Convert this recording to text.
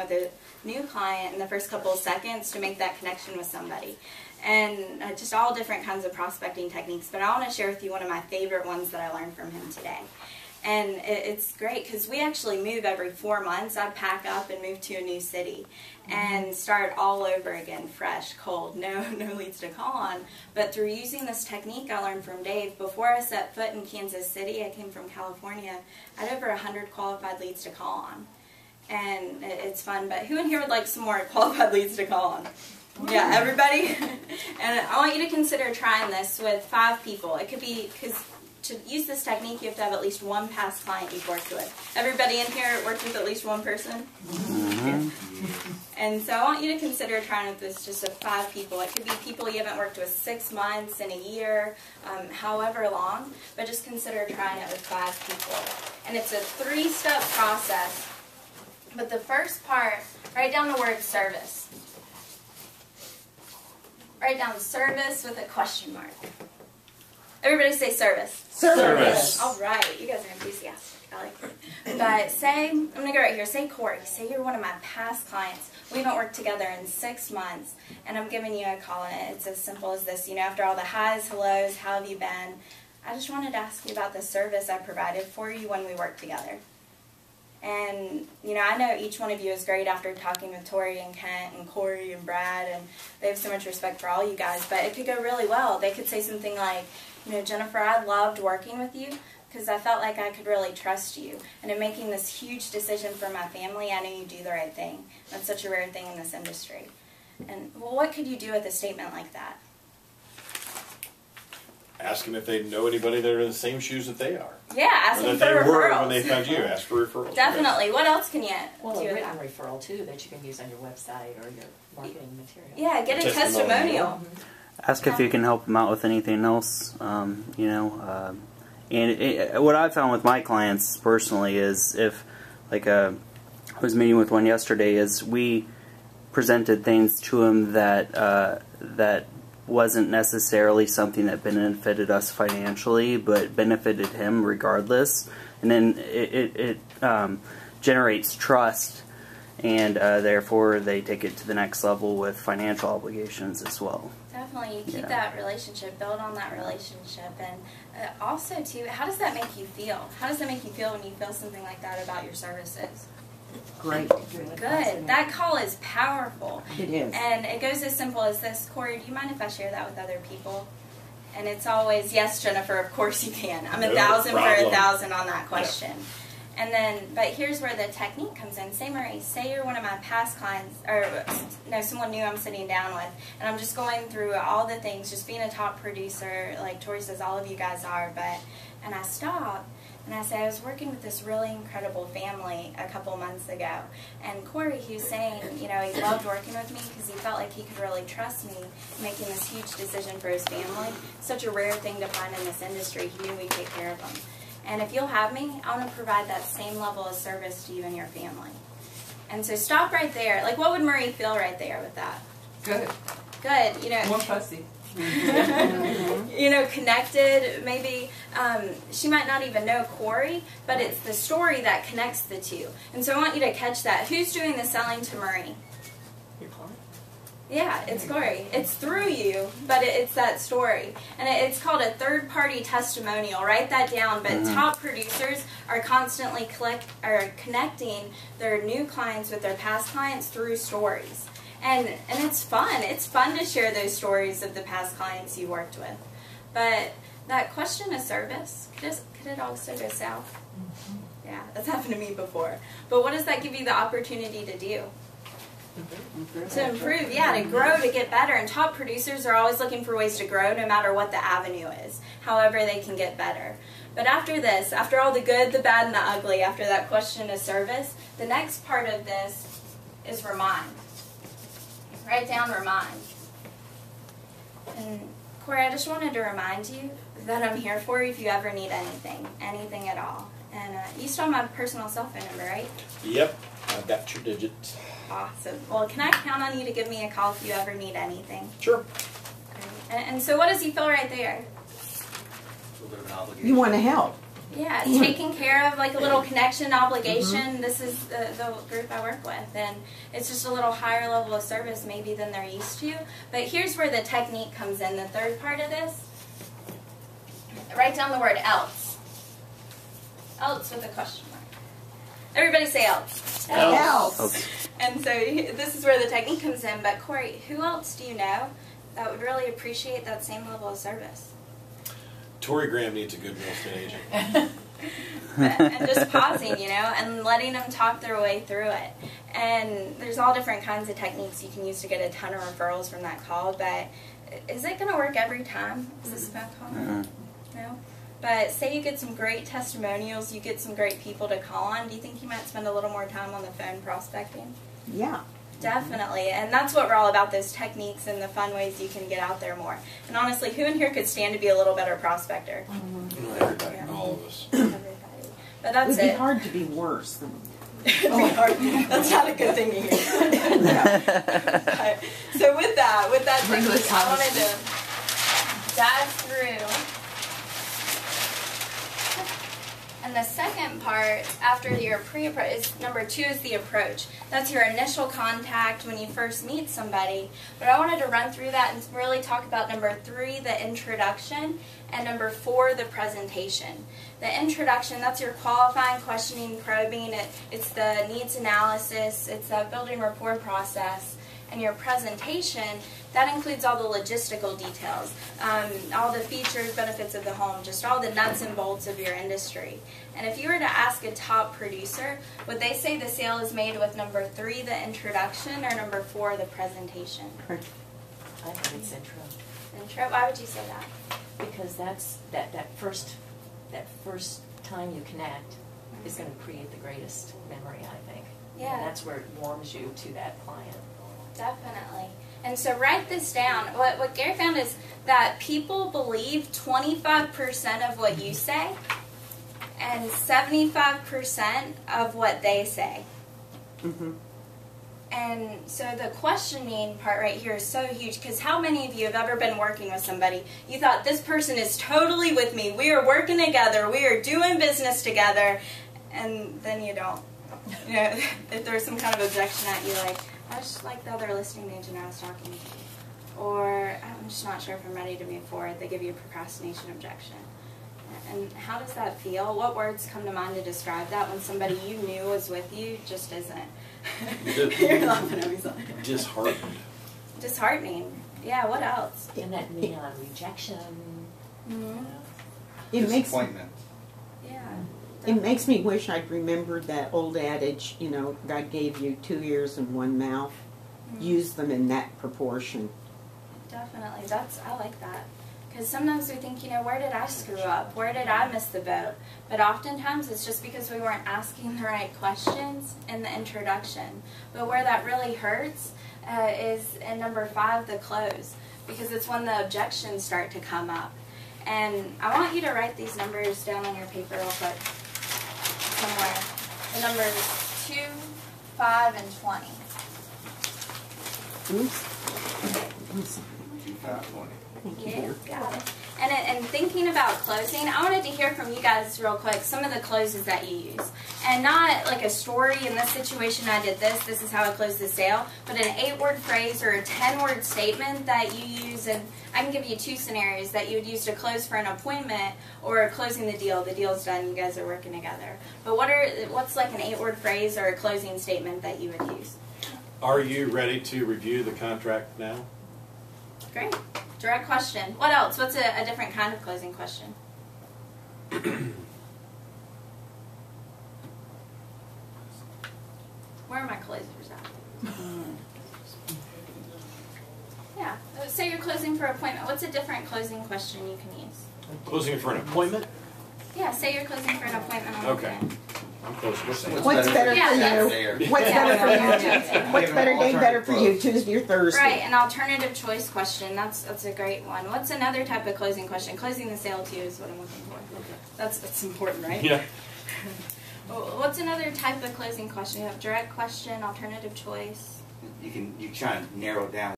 with a new client in the first couple of seconds to make that connection with somebody. And just all different kinds of prospecting techniques. But I want to share with you one of my favorite ones that I learned from him today. And it's great because we actually move every 4 months. I'd pack up and move to a new city and start all over again, fresh, cold, no leads to call on. But through using this technique I learned from Dave, before I set foot in Kansas City, I came from California, I had over 100 qualified leads to call on. And it's fun, but who in here would like some more qualified leads to call on? Yeah, everybody? And I want you to consider trying this with 5 people. It could be, because to use this technique, you have to have at least one past client you've worked with. Everybody in here worked with at least one person? Mm-hmm. And so I want you to consider trying with this just with 5 people. It could be people you haven't worked with 6 months, in a year, however long, but just consider trying it with 5 people. And it's a 3-step process. But the first part, write down the word service. Write down service with a question mark. Everybody say service. Service. All right, you guys are enthusiastic. I like it. But say, I'm going to go right here. Say Corey. Say you're one of my past clients. We haven't worked together in 6 months, and I'm giving you a call, and it's as simple as this. You know, after all the highs, hellos, how have you been? I just wanted to ask you about the service I provided for you when we worked together. And, you know, I know each one of you is great after talking with Tori and Kent and Corey and Brad, and they have so much respect for all you guys, but it could go really well. They could say something like, you know, Jennifer, I loved working with you because I felt like I could really trust you. And in making this huge decision for my family, I knew you'd do the right thing. That's such a rare thing in this industry. And, well, what could you do with a statement like that? Ask them if they know anybody that are in the same shoes that they are. Yeah, ask them for referrals. referrals. When they found you, ask for referrals. Definitely. What else can you do with a written that? referral, too, that you can use on your website or your marketing material. Yeah, get a testimonial. Ask if you can help them out with anything else, you know. What I've found with my clients personally is if, like I was meeting with one yesterday, is we presented things to them that wasn't necessarily something that benefited us financially, but benefited him regardless. And then it generates trust, and therefore they take it to the next level with financial obligations as well. Definitely, you keep that relationship, build on that relationship, and also too, how does that make you feel? How does that make you feel when you feel something like that about your services? Great. Good. That call is powerful. It is. And it goes as simple as this. Corey, do you mind if I share that with other people? And it's always, yes, Jennifer, of course you can. I'm 1,000 for 1,000 on that question. Yeah. And then, but here's where the technique comes in. Say, Marie, say you're one of my past clients, or no, someone new I'm sitting down with, and I'm just going through all the things, just being a top producer, like Tori says all of you guys are, and I stop, and I say, I was working with this really incredible family a couple months ago, and Corey, he was saying, you know, he loved working with me because he felt like he could really trust me, making this huge decision for his family. Such a rare thing to find in this industry. He knew we'd take care of him. And if you'll have me, I want to provide that same level of service to you and your family. And so stop right there. Like, what would Marie feel right there with that? Good. Good. You know. More fussy. You know, connected. Maybe she might not even know Corey, but it's the story that connects the two. And so I want you to catch that. Who's doing the selling to Marie? Your client? Yeah, it's Corey. It's through you, but it's that story. And it's called a third-party testimonial. Write that down. But top producers are constantly connecting their new clients with their past clients through stories. And it's fun. It's fun to share those stories of the past clients you worked with. But that question of service, could it also go south? Yeah, that's happened to me before. But what does that give you the opportunity to do? To improve, yeah, to grow, to get better. And top producers are always looking for ways to grow no matter what the avenue is, however they can get better. But after this, after all the good, the bad, and the ugly, after that question of service, the next part of this is remind. Write down remind. And Corey, I just wanted to remind you that I'm here for you if you ever need anything at all. And you still have my personal cell phone number, right? Yep, I've got your digits. Awesome. Well, can I count on you to give me a call if you ever need anything? Sure. And so what does he feel right there? A little bit of an obligation. You want to help. Yeah, taking care of like a little connection obligation. This is the group I work with, and it's just a little higher level of service maybe than they're used to. But here's where the technique comes in, the third part of this. Write down the word else. Else with a question mark. Everybody say else. Else. And so this is where the technique comes in. But Corey, who else do you know that would really appreciate that same level of service? Tori Graham needs a good real estate agent. And just pausing, and letting them talk their way through it. And there's all different kinds of techniques you can use to get a ton of referrals from that call, but is it going to work every time? Is this a phone call? No? But say you get some great testimonials, you get some great people to call on, do you think you might spend a little more time on the phone prospecting? Yeah. Definitely, and that's what we're all about, those techniques and the fun ways you can get out there more. And honestly, who in here could stand to be a little better prospector? Everybody, Yeah. all of us. Everybody. But that's It'd be it. hard to be worse than It'd be hard. That's not a good thing to hear. So with that technique, I wanted to dive through. And the second part, after your pre-approach, is number 2 is the approach. That's your initial contact when you first meet somebody. But I wanted to run through that and really talk about number 3, the introduction, and number 4, the presentation. The introduction, that's your qualifying, questioning, probing. It's the needs analysis. It's the building rapport process. And your presentation, that includes all the logistical details, all the features, benefits of the home, just all the nuts and bolts of your industry. And if you were to ask a top producer, would they say the sale is made with number 3, the introduction, or number 4, the presentation? I think it's intro. Intro? Why would you say that? Because that's that first time you connect is going to create the greatest memory, I think. Yeah. And that's where it warms you to that client. Definitely. And so write this down. What Gary found is that people believe 25% of what you say and 75% of what they say. Mm-hmm. And so the questioning part right here is so huge, because how many of you have ever been working with somebody, you thought, this person is totally with me, we are working together, we are doing business together, and then you don't. If there's some kind of objection at you, like, I just like the other listing agent I was talking to. Or, I'm just not sure if I'm ready to move forward. They give you a procrastination objection. And how does that feel? What words come to mind to describe that when somebody you knew was with you just isn't? You're laughing at me. Disheartened. Disheartening. Yeah, what else? And that mean on rejection. Mm-hmm. It makes Disappointment. Yeah. it makes me wish I'd remembered that old adage, God gave you 2 ears and 1 mouth. Mm-hmm. Use them in that proportion. Definitely. I like that. Because sometimes we think, where did I screw up? Where did I miss the boat? But oftentimes it's just because we weren't asking the right questions in the introduction. But where that really hurts is in number 5, the close. Because it's when the objections start to come up. And I want you to write these numbers down on your paper real quick. Somewhere. The numbers 2, 5, and 20. Oops. I'm sorry. 2,520. Thank you, Yeah, dear. got it. And thinking about closing, I wanted to hear from you guys real quick some of the closes that you use. And not like a story, in this situation I did this is how I closed the sale, but an 8-word phrase or a 10-word statement that you use. And I can give you 2 scenarios that you would use to close for an appointment or closing the deal. The deal's done, you guys are working together. But what's like an 8-word phrase or a closing statement that you would use? Are you ready to review the contract now? Great. Direct question. What else? What's a different kind of closing question? Where are my closers at? Yeah. Say you're closing for an appointment. What's a different closing question you can use? Closing for an appointment? Yeah, say you're closing for an appointment on Okay. weekend. I'm closing for sale. What's better Yeah, for that's- you? What's Yeah, better for yeah. you? What's better day better for you? Tuesday or Thursday? Right, an alternative choice question. That's a great one. What's another type of closing question? Closing the sale too is what I'm looking for. Okay. That's important, right? Yeah. What's another type of closing question? You have direct question, alternative choice. You try and narrow down